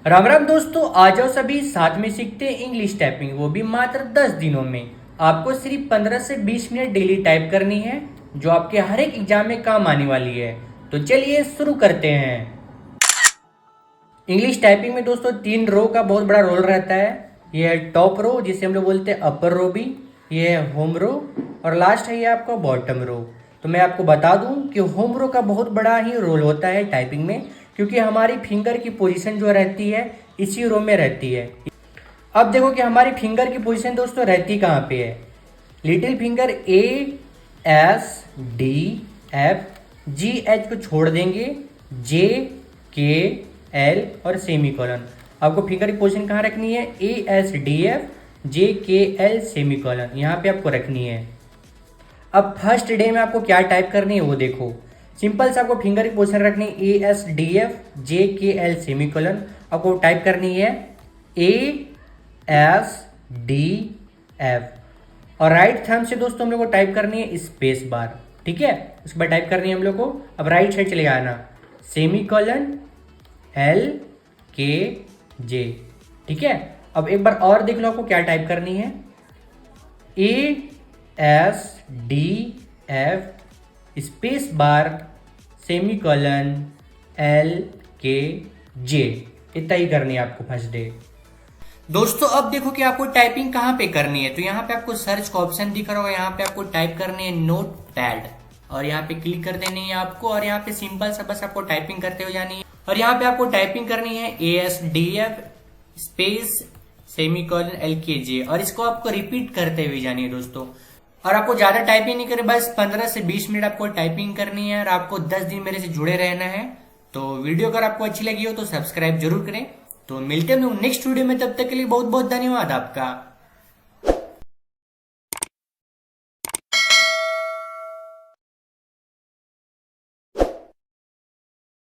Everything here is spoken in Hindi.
राम राम दोस्तों, आ जाओ सभी साथ में सीखते हैं इंग्लिश टाइपिंग, वो भी मात्र 10 दिनों में। आपको सिर्फ 15 से 20 मिनट डेली टाइप करनी है, जो आपके हर एक एग्जाम में काम आने वाली है। तो चलिए शुरू करते हैं। इंग्लिश टाइपिंग में दोस्तों 3 रो का बहुत बड़ा रोल रहता है। ये है टॉप रो, जिसे हम लोग बोलते हैं अपर रो भी। ये है होम रो, और लास्ट है ये आपका बॉटम रो। तो मैं आपको बता दूं कि होम रो का बहुत बड़ा ही रोल होता है टाइपिंग में, क्योंकि हमारी फिंगर की पोजीशन जो रहती है इसी रो में रहती है। अब देखो कि हमारी फिंगर की पोजीशन दोस्तों रहती कहाँ पे है। Little finger A S D F G H को छोड़ देंगे, J K L और सेमी कॉलन। आपको फिंगर की पोजीशन कहाँ रखनी है? A S D F J K L semi colon, यहाँ पे आपको रखनी है। अब फर्स्ट डे में आपको क्या टाइप करनी है वो देखो। सिंपल से आपको फिंगर की पोजीशन रखनी है ASDF JKL सेमी कॉलन। आपको टाइप करनी है ASDF, और राइट थंब से दोस्तों हम लोग को टाइप करनी है स्पेस बार। ठीक है, उसके बाद टाइप करनी है हम लोग को। अब राइट साइड चले आना, सेमी कॉलन LKJ। ठीक है, अब एक बार और देख लो आपको क्या टाइप करनी है। ASDF space bar semi colon LKJ। इतना ही करनी है आपको फर्स्ट डे। दोस्तों अब देखो कि आपको टाइपिंग कहाँ पे करनी है। तो यहाँ पे आपको सर्च का ऑप्शन दिख रहा होगा, यहाँ पे आपको टाइप करनी है नोट पैड, और यहाँ पे क्लिक कर देनी है आपको। और यहाँ पे सिंपल सा बस आपको टाइपिंग करते हुए जानी है, और यहाँ पे आपको टाइपिंग करनी है ASDF space semi colon LKJ, और इसको आपको रिपीट करते हुए जानी है दोस्तों। और आपको ज्यादा टाइपिंग नहीं करें, बस 15 से 20 मिनट आपको टाइपिंग करनी है, और आपको 10 दिन मेरे से जुड़े रहना है। तो वीडियो अगर आपको अच्छी लगी हो तो सब्सक्राइब जरूर करें। तो मिलते हैं नेक्स्ट वीडियो में, तब तक के लिए बहुत बहुत धन्यवाद आपका।